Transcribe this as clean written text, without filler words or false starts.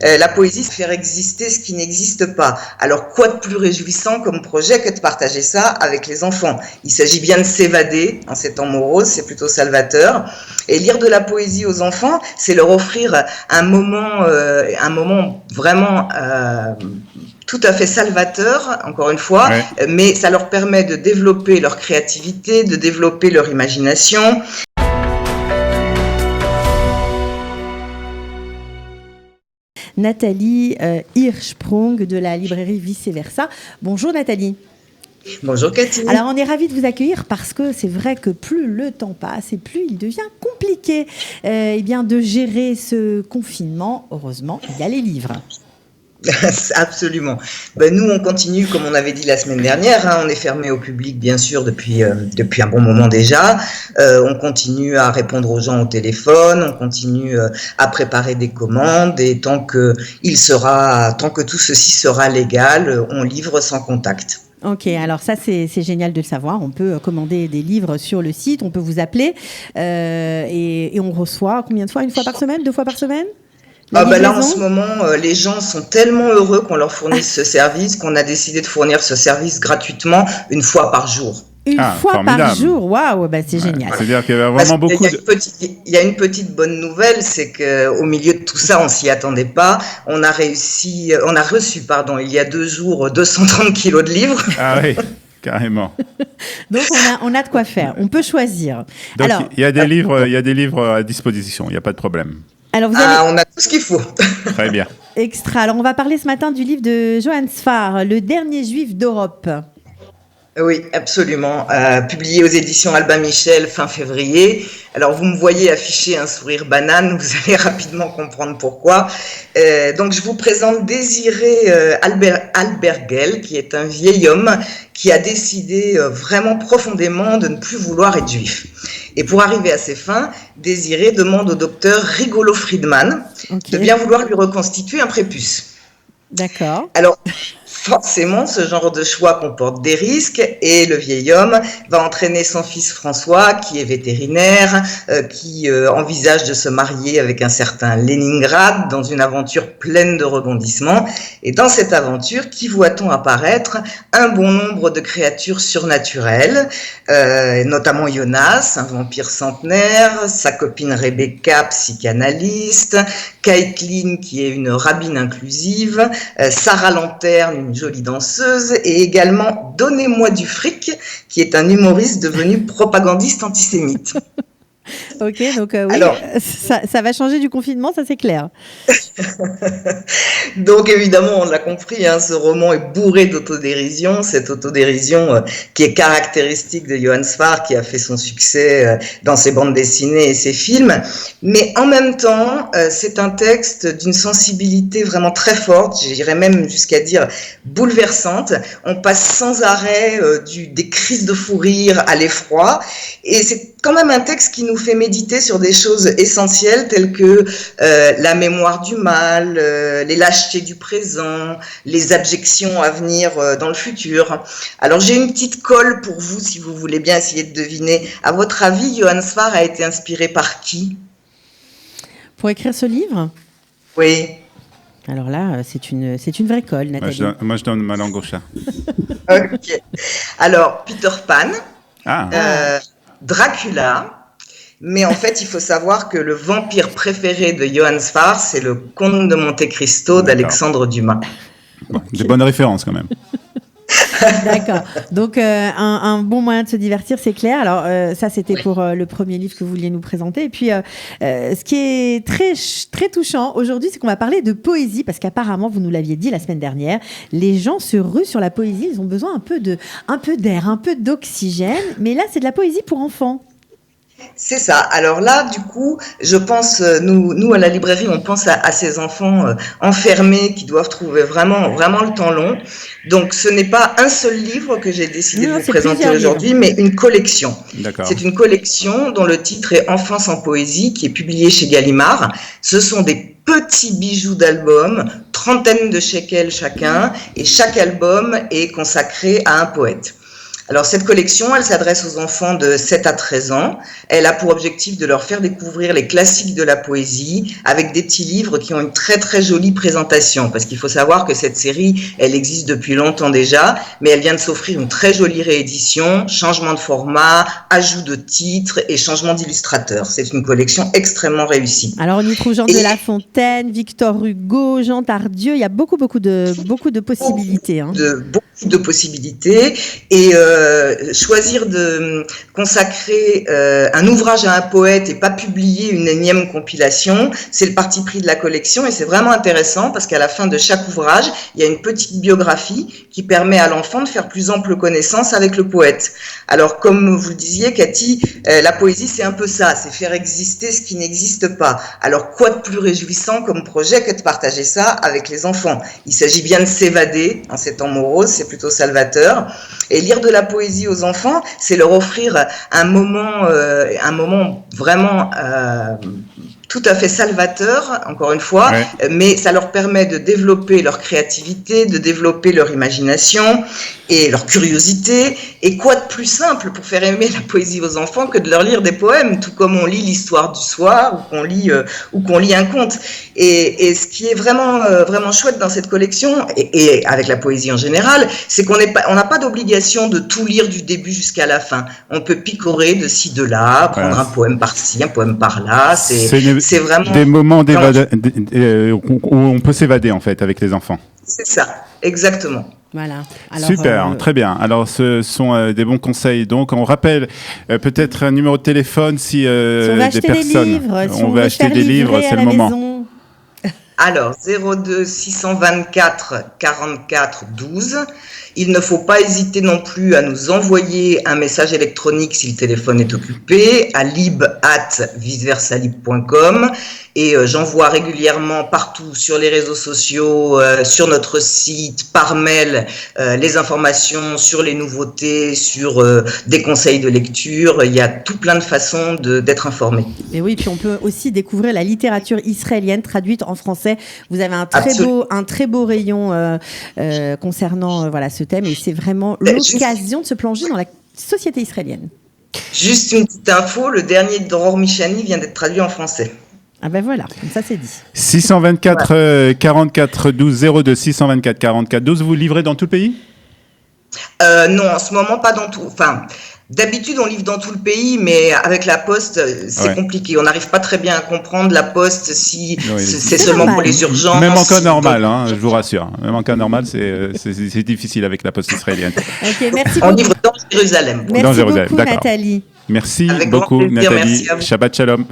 La poésie, c'est faire exister ce qui n'existe pas. Alors, quoi de plus réjouissant comme projet que de partager ça avec les enfants? Il s'agit bien de s'évader en ces temps moroses, c'est plutôt salvateur. Et lire de la poésie aux enfants, c'est leur offrir un moment vraiment tout à fait salvateur, encore une fois, Ouais. mais ça leur permet de développer leur créativité, de développer leur imagination. Nathalie Hirschsprung de la librairie Vice Versa. Bonjour Nathalie. Bonjour Cathy. Alors on est ravis de vous accueillir parce que c'est vrai que plus le temps passe et plus il devient compliqué de gérer ce confinement. Heureusement, il y a les livres. Absolument. Nous, on continue, comme on avait dit la semaine dernière, on est fermé au public, bien sûr, depuis un bon moment déjà. On continue à répondre aux gens au téléphone, on continue à préparer des commandes, et tant que tout ceci sera légal, on livre sans contact. Ok, alors ça c'est génial de le savoir. On peut commander des livres sur le site, on peut vous appeler et on reçoit combien de fois? Une fois par semaine? 2 fois par semaine? Là, en ce moment, les gens sont tellement heureux qu'on leur fournisse ce service qu'on a décidé de fournir ce service gratuitement 1 fois par jour. Une fois formidable. Par jour, waouh, c'est génial. C'est-à-dire qu'il y avait vraiment beaucoup Il y a une petite bonne nouvelle, c'est qu'au milieu de tout ça, on s'y attendait pas. On a reçu, il y a 2 jours, 230 kilos de livres. Ah oui, carrément. Donc on a de quoi faire. On peut choisir. Donc Alors, il y a des livres à disposition, il n'y a pas de problème. Alors on a tout ce qu'il faut. Très bien. Extra. Alors on va parler ce matin du livre de Johann Sfar, Le dernier juif d'Europe. Oui, absolument. Publié aux éditions Albin Michel fin février. Alors, vous me voyez afficher un sourire banane, vous allez rapidement comprendre pourquoi. Donc, je vous présente Désiré Albergel, qui est un vieil homme qui a décidé vraiment profondément de ne plus vouloir être juif. Et pour arriver à ses fins, Désiré demande au docteur Rigolo Friedman de bien vouloir lui reconstituer un prépuce. D'accord. Alors, forcément, ce genre de choix comporte des risques et le vieil homme va entraîner son fils François, qui est vétérinaire, qui envisage de se marier avec un certain Leningrad dans une aventure pleine de rebondissements. Et dans cette aventure, qui voit-on apparaître? Un bon nombre de créatures surnaturelles, notamment Jonas, un vampire centenaire, sa copine Rebecca, psychanalyste, Caitlin, qui est une rabbine inclusive, Sarah Lanterne, une jolie danseuse, et également Donnez-moi du fric, qui est un humoriste devenu propagandiste antisémite. Ok, donc oui, alors, ça va changer du confinement, ça c'est clair. Donc évidemment, on l'a compris, ce roman est bourré d'autodérision, cette autodérision qui est caractéristique de Johann Sfar, qui a fait son succès dans ses bandes dessinées et ses films, mais en même temps, c'est un texte d'une sensibilité vraiment très forte, j'irais même jusqu'à dire bouleversante. On passe sans arrêt des crises de fou rire à l'effroi, et c'est quand même un texte qui nous fait méditer sur des choses essentielles telles que la mémoire du mal, les lâchetés du présent, les abjections à venir dans le futur. Alors j'ai une petite colle pour vous si vous voulez bien essayer de deviner. À votre avis, Johann Sfar a été inspiré par qui? Pour écrire ce livre? Oui. Alors là, c'est une vraie colle, Nathalie. Moi, je donne ma langue au chat. Ok. Alors, Peter Pan. Dracula, mais en fait, il faut savoir que le vampire préféré de Johann Sfar, c'est le Comte de Monte Cristo d'Alexandre Dumas. Des bonnes références quand même. D'accord. Donc, un bon moyen de se divertir, c'est clair. Alors, ça, c'était pour le premier livre que vous vouliez nous présenter. Et puis, ce qui est très, très touchant aujourd'hui, c'est qu'on va parler de poésie, parce qu'apparemment, vous nous l'aviez dit la semaine dernière, les gens se ruent sur la poésie. Ils ont besoin un peu d'air, un peu d'oxygène. Mais là, c'est de la poésie pour enfants. C'est ça. Alors là, du coup, je pense, nous à la librairie, on pense à ces enfants enfermés qui doivent trouver vraiment le temps long. Donc, ce n'est pas un seul livre que j'ai décidé de vous présenter aujourd'hui, mais une collection. D'accord. C'est une collection dont le titre est Enfance en poésie, qui est publiée chez Gallimard. Ce sont des petits bijoux d'albums, 30 de shekels chacun, et chaque album est consacré à un poète. Alors cette collection, elle s'adresse aux enfants de 7 à 13 ans. Elle a pour objectif de leur faire découvrir les classiques de la poésie avec des petits livres qui ont une très très jolie présentation. Parce qu'il faut savoir que cette série, elle existe depuis longtemps déjà, mais elle vient de s'offrir une très jolie réédition, changement de format, ajout de titres et changement d'illustrateur. C'est une collection extrêmement réussie. Alors on y trouve Jean de La Fontaine, Victor Hugo, Jean Tardieu, il y a beaucoup de possibilités. Hein. Beaucoup de possibilités et choisir de consacrer un ouvrage à un poète et pas publier une énième compilation, c'est le parti pris de la collection et c'est vraiment intéressant parce qu'à la fin de chaque ouvrage, il y a une petite biographie qui permet à l'enfant de faire plus ample connaissance avec le poète. Alors comme vous le disiez Cathy, la poésie c'est un peu ça, c'est faire exister ce qui n'existe pas. Alors quoi de plus réjouissant comme projet que de partager ça avec les enfants? Il s'agit bien de s'évader en ces temps moroses, c'est plutôt salvateur. Et lire de la poésie aux enfants, c'est leur offrir un moment vraiment tout à fait salvateur, encore une fois, ouais. Mais ça leur permet de développer leur créativité, de développer leur imagination et leur curiosité. Et quoi de plus simple pour faire aimer la poésie aux enfants que de leur lire des poèmes, tout comme on lit l'histoire du soir ou qu'on lit un conte. Et ce qui est vraiment chouette dans cette collection, et avec la poésie en général, c'est qu'on n'a pas d'obligation de tout lire du début jusqu'à la fin. On peut picorer de ci, de là, prendre un poème par-ci, un poème par-là. C'est vraiment des moments où on peut s'évader en fait avec les enfants. C'est ça, exactement. Voilà. Alors, super, très bien. Alors, ce sont des bons conseils. Donc, on rappelle peut-être un numéro de téléphone si on veut des personnes. On veut acheter des livres, c'est le moment. Maison. Alors, 02 624 44 12. Il ne faut pas hésiter non plus à nous envoyer un message électronique si le téléphone est occupé à lib@viceversalib.com et j'envoie régulièrement partout sur les réseaux sociaux, sur notre site, par mail, les informations sur les nouveautés, sur des conseils de lecture. Il y a tout plein de façons d'être informé. Et oui, puis on peut aussi découvrir la littérature israélienne traduite en français. Vous avez un très beau rayon concernant ce thème et c'est vraiment l'occasion de se plonger dans la société israélienne. Juste une petite info, le dernier d'Aurore Michani vient d'être traduit en français. Ah ben voilà, comme ça c'est dit. 624 44 12 02 624 44 12, vous livrez dans tout le pays ? Non, en ce moment pas dans tout. Enfin, d'habitude on livre dans tout le pays, mais avec la poste c'est compliqué. On n'arrive pas très bien à comprendre la poste si c'est seulement normal. Pour les urgences. Même en cas normal, je vous rassure. Même en cas normal, c'est difficile avec la poste israélienne. Ok, merci beaucoup. On livre dans Jérusalem. Merci beaucoup Nathalie. Merci beaucoup Nathalie. Merci Shabbat shalom.